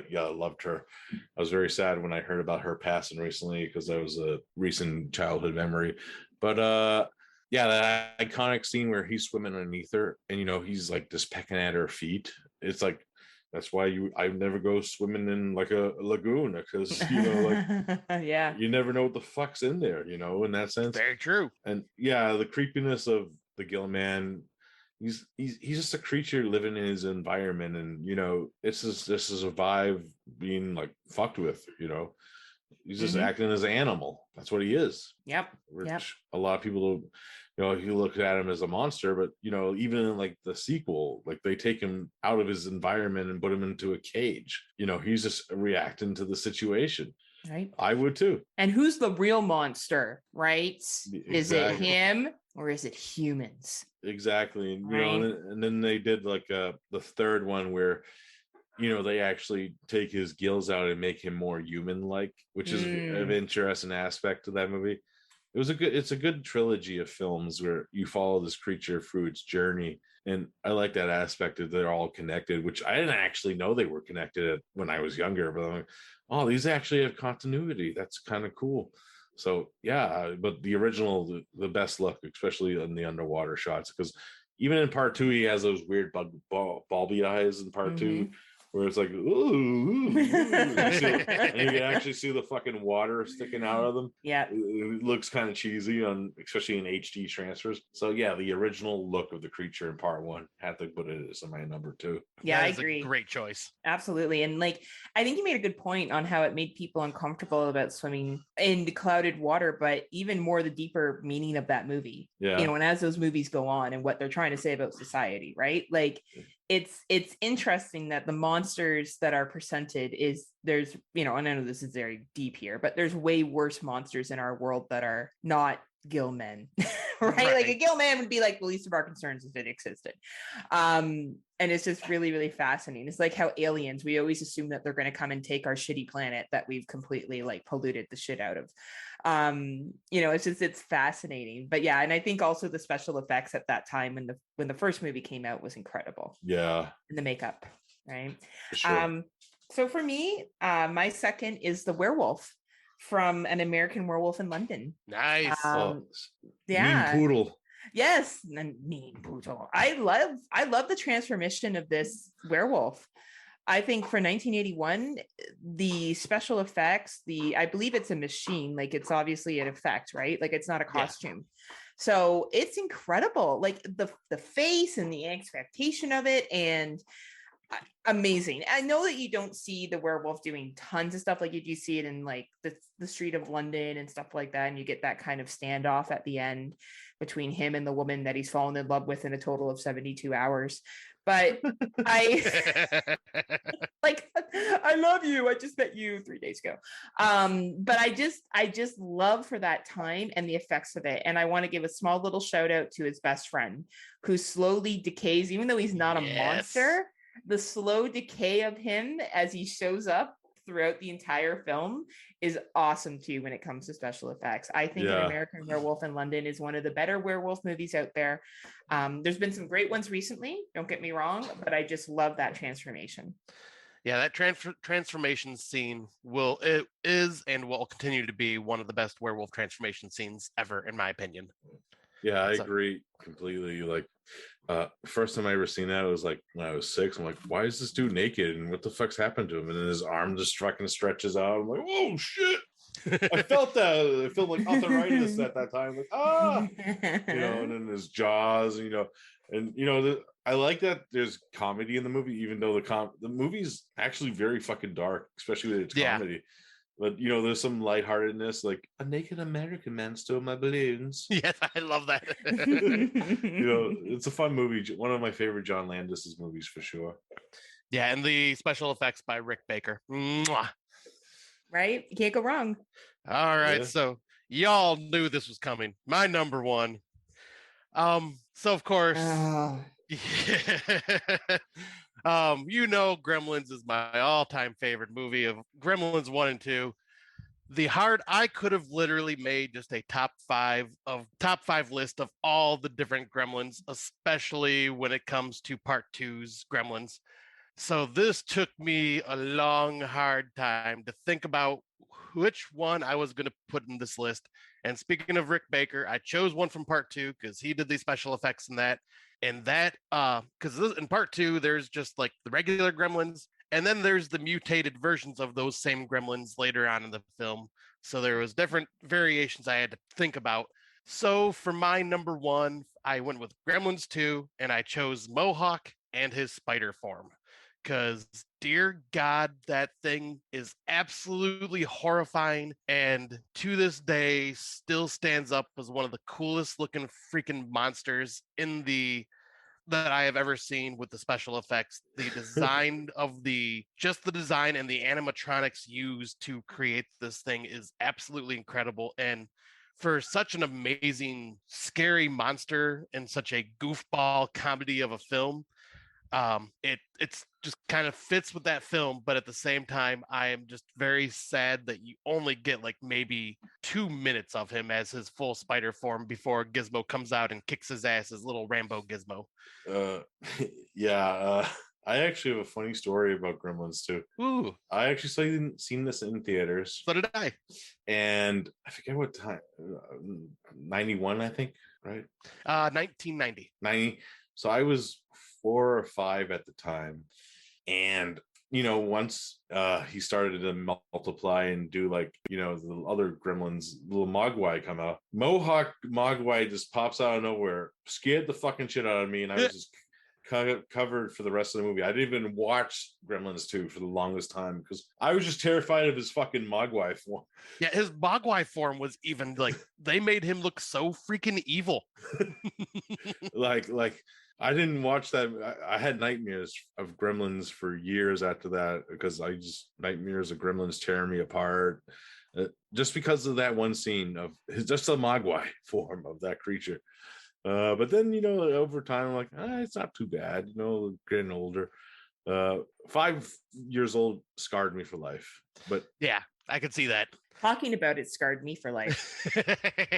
Yeah, I loved her. I was very sad when I heard about her passing recently, because that was a recent childhood memory. But yeah, that iconic scene where he's swimming underneath her, and he's like just pecking at her feet. It's like, that's why I never go swimming in like a lagoon, because like yeah, you never know what the fuck's in there, in that sense. Very true. And yeah, the creepiness of the Gill Man. He's just a creature living in his environment, and it's just this is a vibe being like fucked with. He's just acting as an animal. That's what he is. Yep. Which a lot of people, you look at him as a monster, but even in like the sequel, like they take him out of his environment and put him into a cage. He's just reacting to the situation. Right. I would too. And who's the real monster, right? Exactly. Is it him or is it humans? Exactly. And right. And then they did like the third one where they actually take his gills out and make him more human-like, which is an interesting aspect of that movie. It's a good trilogy of films where you follow this creature through its journey. And I like that aspect of they're all connected, which I didn't actually know they were connected when I was younger, but I'm like, oh, these actually have continuity. That's kind of cool. So yeah, but the original, the best look, especially in the underwater shots, because even in part 2, he has those weird bulby eyes in part 2, where it's like, ooh, and you can actually see the fucking water sticking out of them. Yeah, it looks kind of cheesy especially in HD transfers. So yeah, the original look of the creature in part 1, had to put it as my number 2. Yeah, I agree. Great choice. Absolutely. And like, I think you made a good point on how it made people uncomfortable about swimming in the clouded water, but even more the deeper meaning of that movie. Yeah. And as those movies go on and what they're trying to say about society, right? Like, it's interesting that the monsters that are presented there's, and I know this is very deep here, but there's way worse monsters in our world that are not gill men, right? Like a gill man would be like the least of our concerns if it existed. And it's just really, really fascinating. It's like how aliens, we always assume that they're going to come and take our shitty planet that we've completely like polluted the shit out of. It's fascinating. But yeah, and I think also the special effects at that time when the first movie came out was incredible. Yeah. And the makeup, right? For sure. So for me, my second is the werewolf from An American Werewolf in London. Nice. Yeah. Mean poodle. Yes, mean poodle. I love the transformation of this werewolf. I think for 1981, the special effects, I believe it's a machine, like it's obviously an effect, right? Like it's not a costume. Yeah. So it's incredible. Like the face and the expectation of it. And amazing. I know that you don't see the werewolf doing tons of stuff like you do see it in like the street of London and stuff like that, and you get that kind of standoff at the end between him and the woman that he's fallen in love with in a total of 72 hours. But I like, I love you. I just met you 3 days ago. But I just love for that time and the effects of it. And I want to give a small little shout out to his best friend who slowly decays, even though he's not a monster. The slow decay of him as he shows up throughout the entire film is awesome too when it comes to special effects. I think An American Werewolf in London is one of the better werewolf movies out there. There's been some great ones recently, don't get me wrong, but I just love that transformation. Yeah, that transformation scene is and will continue to be one of the best werewolf transformation scenes ever, in my opinion. Yeah, I agree completely. Like, first time I ever seen that, it was like when I was 6. I'm like, why is this dude naked? And what the fuck's happened to him? And then his arm just fucking stretches out. I'm like, oh shit. I felt that. I felt like arthritis at that time. Like, and then his jaws, I like that there's comedy in the movie, even though the movie's actually very fucking dark, especially with its comedy. But there's some lightheartedness, like a naked American man stole my balloons. Yes, I love that. It's a fun movie. One of my favorite John Landis's movies for sure. Yeah, and the special effects by Rick Baker. Mwah. Right? You can't go wrong. All right, so y'all knew this was coming. My number one. So of course, Gremlins is my all-time favorite movie of Gremlins 1 and 2. I could have literally made just a top five list of all the different Gremlins, especially when it comes to Part 2's Gremlins. So this took me a long, hard time to think about which one I was going to put in this list. And speaking of Rick Baker, I chose one from Part 2 because he did the special effects in that. And that, because in Part 2, there's just like the regular Gremlins, and then there's the mutated versions of those same Gremlins later on in the film. So there was different variations I had to think about. So for my number one, I went with Gremlins 2, and I chose Mohawk and his spider form. Because, dear God, that thing is absolutely horrifying, and to this day still stands up as one of the coolest looking freaking monsters that I have ever seen with the special effects. The design of the design and the animatronics used to create this thing is absolutely incredible. And for such an amazing, scary monster and such a goofball comedy of a film, it's just kind of fits with that film. But at the same time, I am just very sad that you only get like maybe 2 minutes of him as his full spider form before Gizmo comes out and kicks his ass as little Rambo Gizmo. I actually have a funny story about Gremlins too. Ooh. I actually seen this in theaters. So did I. And I forget what time, 91, I think, right? 1990. 90. So I was 4 or 5 at the time. And, once he started to multiply and do like, the other Gremlins, little Mogwai come out. Mohawk Mogwai just pops out of nowhere, scared the fucking shit out of me. And I was just covered for the rest of the movie. I didn't even watch Gremlins 2 for the longest time because I was just terrified of his fucking Mogwai form. Yeah, his Mogwai form was even like, they made him look so freaking evil. like I didn't watch that. I had nightmares of Gremlins for years after that because nightmares of Gremlins tearing me apart just because of that one scene of just a Mogwai form of that creature. But then, over time, I'm like, it's not too bad, getting older. 5 years old scarred me for life. But yeah, I could see that. Talking about it scarred me for life.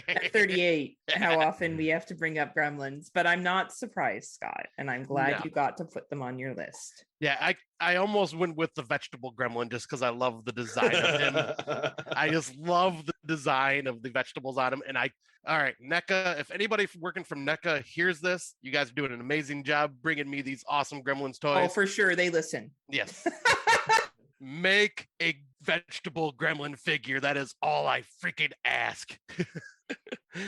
At 38, how often we have to bring up Gremlins, but I'm not surprised, Scott, and I'm glad you got to put them on your list. Yeah, I almost went with the vegetable gremlin just because I love the design of him. I just love the design of the vegetables on him. And all right, NECA, if anybody working from NECA hears this, you guys are doing an amazing job bringing me these awesome Gremlins toys. Oh, for sure, they listen. Yes. Make a vegetable gremlin figure. That is all I freaking ask.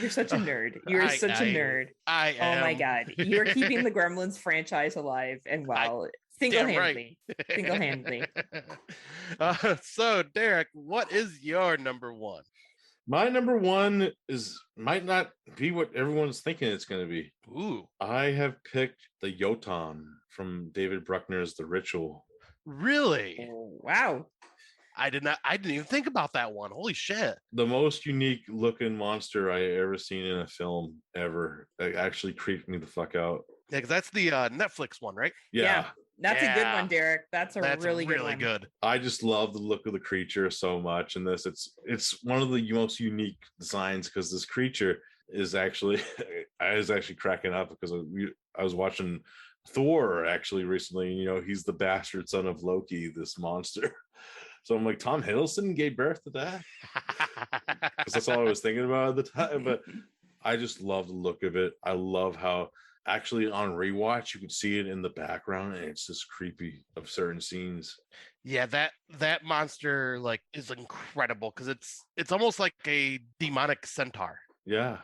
You're such a nerd. You're such a nerd. I am. Oh my God. You're keeping the Gremlins franchise alive and well. Single-handedly. Right. Single-handedly. So, Derek, what is your number one? My number one might not be what everyone's thinking it's going to be. Ooh, I have picked the Jotun from David Bruckner's The Ritual. really? Oh, wow. I didn't even think about that one. Holy shit. The most unique looking monster I ever seen in a film ever. It actually creeped me the fuck out. Yeah, because that's the Netflix one, right? Yeah. That's a good Yeah. one, Derek. That's a really good one. good. I just love the look of the creature so much in this. It's one of the most unique designs because this creature is actually I was actually cracking up because I was watching Thor actually recently. You know, he's the bastard son of Loki, this monster. So I'm like, Tom Hiddleston gave birth to that? Because that's all I was thinking about at the time. But I just love the look of it. I love how actually on rewatch you could see it in the background, and it's just creepy of certain scenes. Yeah, that monster like is incredible because it's almost like a demonic centaur. Yeah.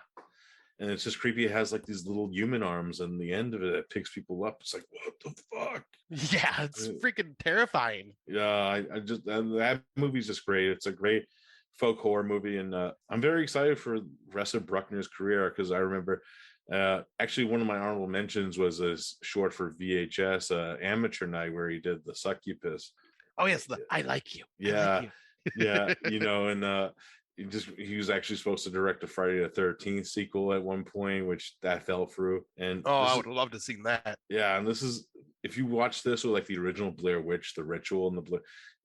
And it's just creepy. It has like these little human arms, and the end of it, it picks people up. It's like, what the fuck? Yeah, it's freaking terrifying. Yeah, I just that movie's just great. It's a great folk horror movie, and I'm very excited for the rest of Bruckner's career because I remember actually one of my honorable mentions was a short for VHS, Amateur Night, where he did the Succubus. Oh yes, I like you. I Yeah, like you. yeah, you know, and he was actually supposed to direct a Friday the 13th sequel at one point, which that fell through. And I would love to see that. Yeah, and this is, if you watch this with like the original Blair Witch, The Ritual, and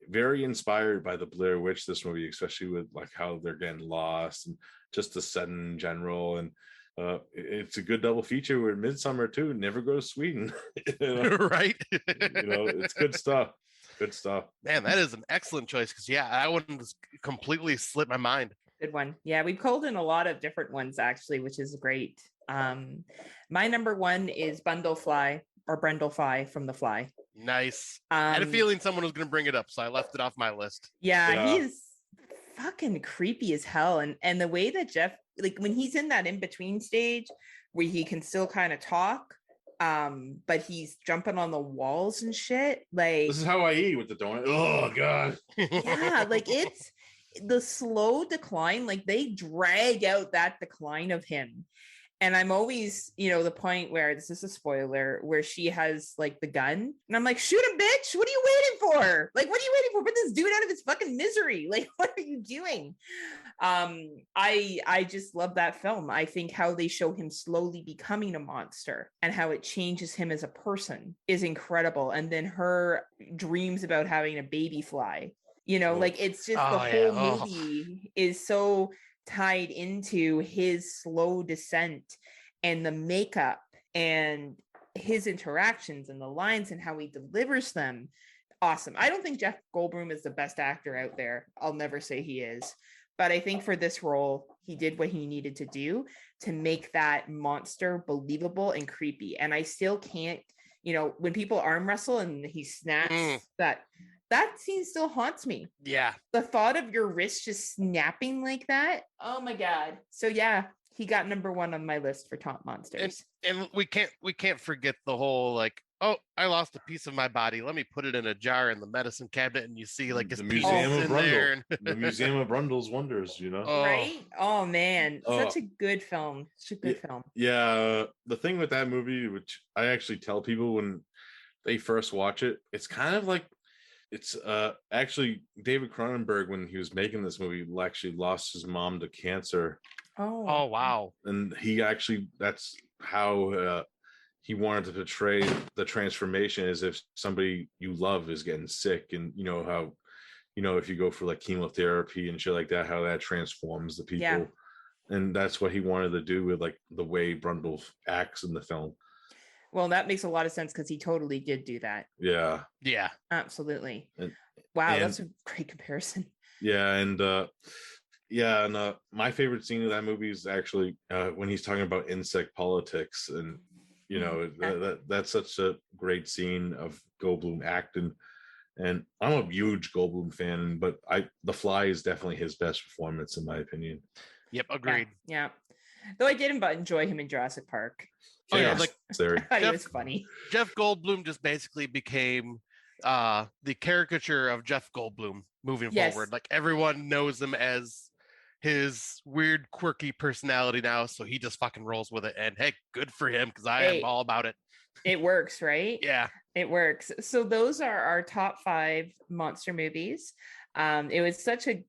very inspired by the Blair Witch, this movie, especially with like how they're getting lost and just the setting in general. And it's a good double feature with Midsummer too. Never Go to Sweden. Right? It's good stuff. Good stuff. Man, that is an excellent choice because that one just completely slipped my mind. Good one. Yeah, we've called in a lot of different ones actually, which is great. My number one is Brundlefly from The Fly. Nice. I had a feeling someone was going to bring it up, so I left it off my list. Yeah, he's fucking creepy as hell, and the way that Jeff, like when he's in that in between stage where he can still kind of talk, but he's jumping on the walls and shit. Like, this is how I eat with the donut. Oh god. Yeah, like it's the slow decline. Like they drag out that decline of him. And I'm always, the point where this is a spoiler, where she has like the gun, and I'm like, shoot him, bitch! What are you waiting for? Like, what are you waiting for? Put this dude out of his fucking misery! Like, what are you doing? I just love that film. I think how they show him slowly becoming a monster and how it changes him as a person is incredible. And then her dreams about having a baby fly, like it's just the whole movie is so tied into his slow descent and the makeup and his interactions and the lines and how he delivers them. Awesome. I don't think Jeff Goldblum is the best actor out there. I'll never say he is, but I think for this role, he did what he needed to do to make that monster believable and creepy. And I still can't, when people arm wrestle and he snaps, that scene still haunts me. Yeah. The thought of your wrist just snapping like that. Oh my God. So yeah, he got number one on my list for top monsters. And we can't forget the whole like, oh, I lost a piece of my body. Let me put it in a jar in the medicine cabinet, and you see like his Museum of Brundle. The Museum of Brundle's Wonders, Right? Oh man, such a good film. Such a good film. Yeah, the thing with that movie, which I actually tell people when they first watch it, it's kind of like it's actually David Cronenberg, when he was making this movie, actually lost his mom to cancer. Oh wow. And that's how he wanted to portray the transformation, as if somebody you love is getting sick, and how if you go for like chemotherapy and shit like that, how that transforms the people. Yeah. And that's what he wanted to do with like the way Brundle acts in the film. Well, that makes a lot of sense because he totally did do that. Yeah. Yeah. Absolutely. And that's a great comparison. Yeah, and my favorite scene of that movie is actually when he's talking about insect politics, and that's such a great scene of Goldblum acting. And I'm a huge Goldblum fan, but The Fly is definitely his best performance in my opinion. Yep, agreed. Yeah. Though I did enjoy him in Jurassic Park. Oh yeah, Yes, like there. I thought he Jeff- was funny. Jeff Goldblum just basically became the caricature of Jeff Goldblum moving Yes. forward. Like everyone knows him as his weird, quirky personality now, so he just fucking rolls with it. And hey, good for him because I am all about it. It works, right? Yeah. It works. So those are our top 5 monster movies. It was such a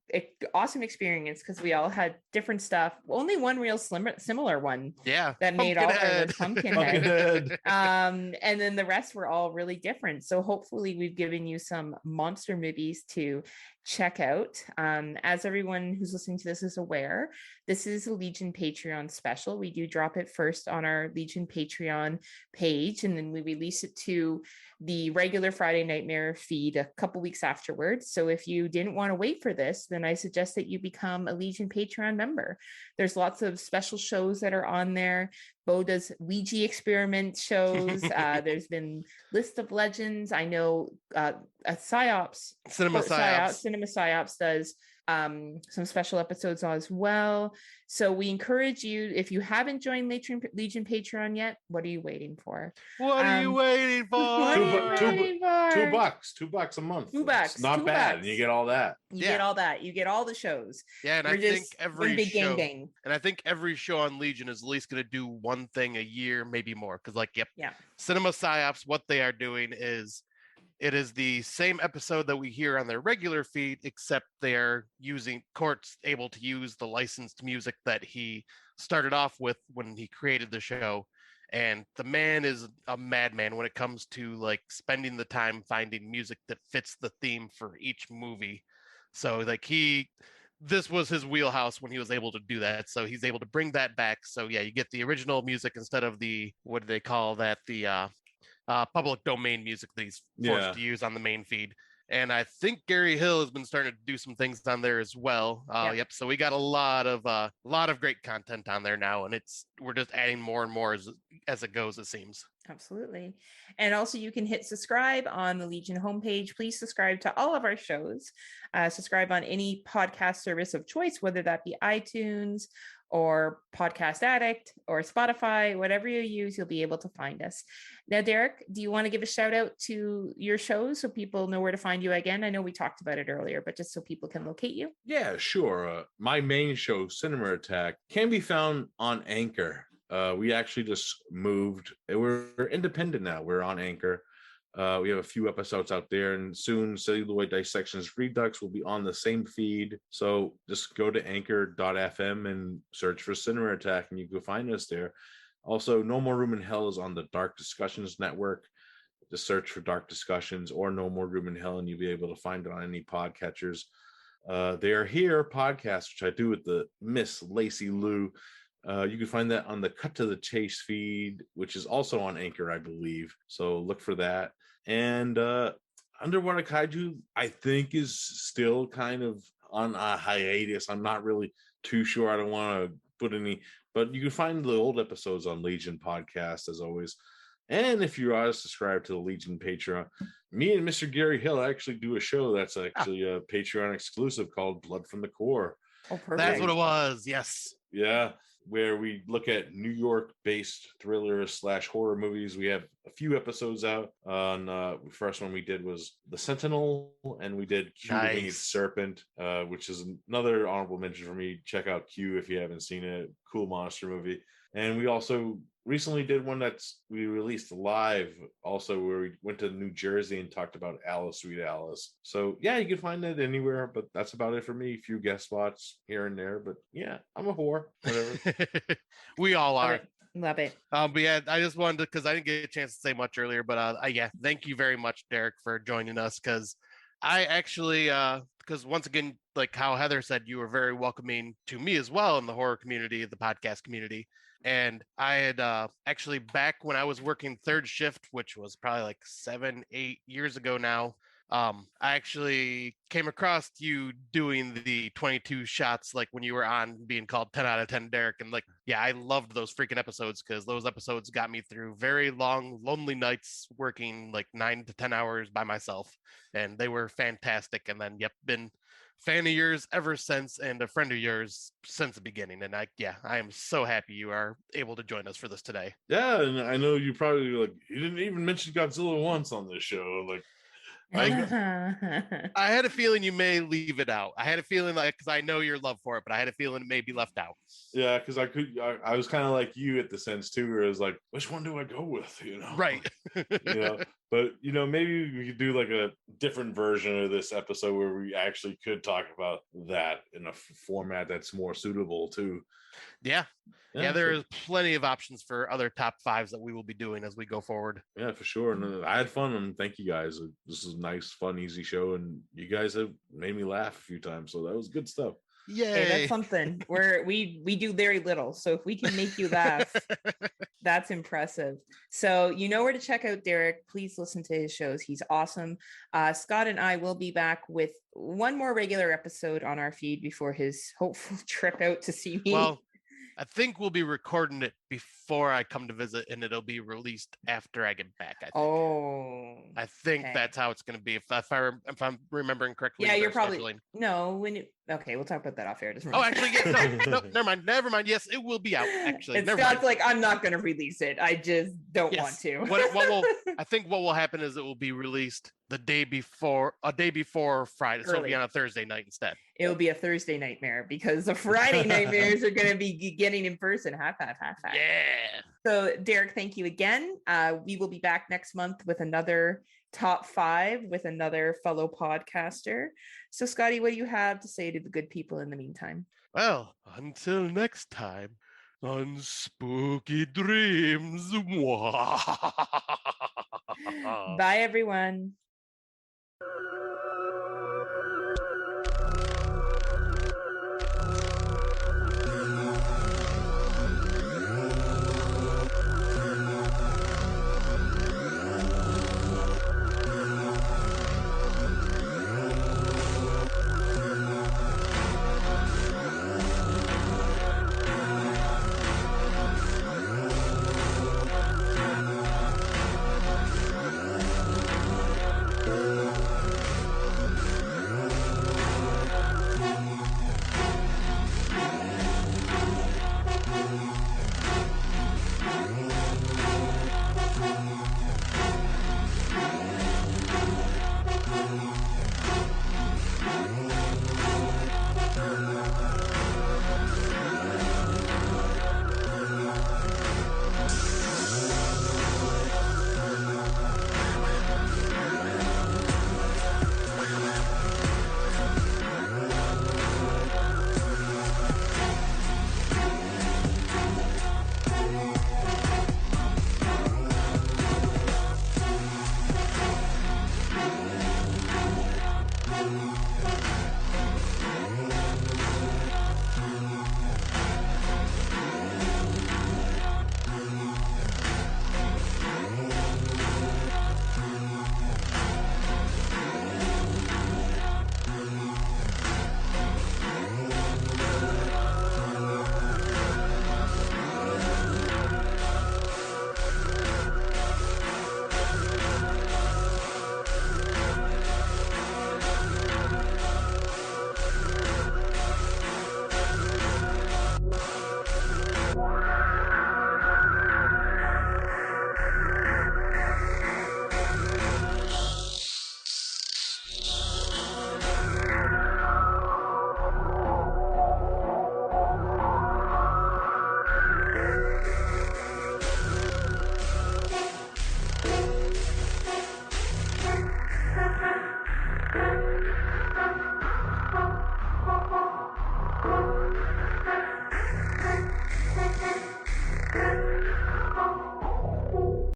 awesome experience because we all had different stuff. Only one real similar one Yeah. that made all of our Pumpkinhead. lists Pumpkinhead. Pumpkinhead. And then the rest were all really different. So hopefully we've given you some monster movies to check out. As everyone who's listening to this is aware, this is a Legion Patreon special. We do drop it first on our Legion Patreon page, and then we release it to the regular Friday Nightmare feed a couple weeks afterwards. So if you didn't want to wait for this, then I suggest that you become a Legion Patreon member. There's lots of special shows that are on there. Bo does Ouija experiment shows. There's been List of Legends. I know Cinema Psyops does some special episodes as well. So we encourage you, if you haven't joined Legion Patreon yet, what are you waiting for? What are you waiting for? $2 a month. $2. It's not bad. And you get all that. You get all that. You get all the shows. Yeah, and We're I think just every one big show, gangbang. and I think every show on Legion is at least going to do one thing a year, maybe more. Because, like, Cinema Psyops, what they are doing is it is the same episode that we hear on their regular feed, except they're using Court's able to use the licensed music that he started off with when he created the show. And the man is a madman when it comes to like spending the time finding music that fits the theme for each movie. So like this was his wheelhouse when he was able to do that. So he's able to bring that back. So yeah, you get the original music instead of the, what do they call that? The public domain music that he's forced to use on the main feed. And I think Gary Hill has been starting to do some things on there as well. Yep. So we got a lot of great content on there now, and we're just adding more and more as it goes, it seems. Absolutely. And also you can hit subscribe on the Legion homepage. Please subscribe to all of our shows. Subscribe on any podcast service of choice, whether that be iTunes or Podcast Addict or Spotify, whatever you use, you'll be able to find us. Now, Derek, do you want to give a shout out to your shows so people know where to find you again? I know we talked about it earlier, but just so people can locate you. Yeah, sure. My main show, Cinema Attack, can be found on Anchor. We actually just moved. We're independent now. We're on Anchor. We have a few episodes out there, and soon Celluloid Dissections Redux will be on the same feed. So just go to anchor.fm and search for Cinema Attack, and you can find us there. Also, No More Room in Hell is on the Dark Discussions Network. Just search for Dark Discussions or No More Room in Hell, and you'll be able to find it on any podcatchers. They Are Here podcast, which I do with the Miss Lacey Lou. You can find that on the Cut to the Chase feed, which is also on Anchor, I believe. So look for that. And Underwater Kaiju, I think, is still kind of on a hiatus. I'm not really too sure. I don't want to put any, but you can find the old episodes on Legion Podcast, as always. And if you are subscribed to the Legion Patreon, me and Mr. Gary Hill actually do a show that's actually a Patreon exclusive called Blood from the Core. Oh, perfect. That's what it was. Yes. Yeah, where we look at New York-based thriller/horror movies. We have a few episodes out. On the first one we did was The Sentinel, and we did Q the Winged Serpent, which is another honorable mention for me. Check out Q if you haven't seen it. Cool monster movie. And we also recently did one we released live also, where we went to New Jersey and talked about Alice, Sweet Alice. So yeah, you can find that anywhere, but that's about it for me. A few guest spots here and there, but yeah, I'm a whore, whatever. We all are. Love it. But yeah, I just wanted to, because I didn't get a chance to say much earlier, but yeah, thank you very much, Derek, for joining us, because I actually, because once again, like how Heather said, you were very welcoming to me as well in the horror community, the podcast community. And I had actually, back when I was working third shift, which was probably like 7-8 years ago now, I actually came across you doing the 22 shots, like when you were on being called 10 out of 10 Derek. And like, yeah, I loved those freaking episodes, because those episodes got me through very long, lonely nights working like 9 to 10 hours by myself. And they were fantastic. And then, yep, been fan of yours ever since and a friend of yours since the beginning. And I am so happy you are able to join us for this today. Yeah, and I know you probably like you didn't even mention Godzilla once on this show. Like I had a feeling you may leave it out. I had a feeling because I know your love for it, but I had a feeling it may be left out. Yeah, because I was kind of like you at the sense too, where it was like, which one do I go with? Right. But maybe we could do like a different version of this episode where we actually could talk about that in a format that's more suitable too. Yeah, there's plenty of options for other top fives that we will be doing as we go forward. Yeah, for sure. And I had fun, and thank you guys. This is a nice, fun, easy show, and you guys have made me laugh a few times, so that was good stuff. Yay. Hey, that's something. We do very little, so if we can make you laugh, that's impressive. So you know where to check out Derek. Please listen to his shows. He's awesome. Scott and I will be back with one more regular episode on our feed before his hopeful trip out to see me. Well, I think we'll be recording it before I come to visit, and it'll be released after I get back. I think. I think that's how it's going to be. If I'm remembering correctly. Yeah, you're probably okay. We'll talk about that off air. Actually, yeah, no, never mind. Yes, it will be out. Actually, it's Scott's like, I'm not going to release it. I just don't want to. I think what will happen is it will be released a day before Friday, so it'll be on a Thursday night instead. It will be a Thursday nightmare because the Friday nightmares are going to be getting in person. Half. Yeah. So Derek, thank you again. We will be back next month with another top 5 with another fellow podcaster. So Scotty, what do you have to say to the good people in the meantime? Well, until next time on Spooky Dreams. Bye, everyone.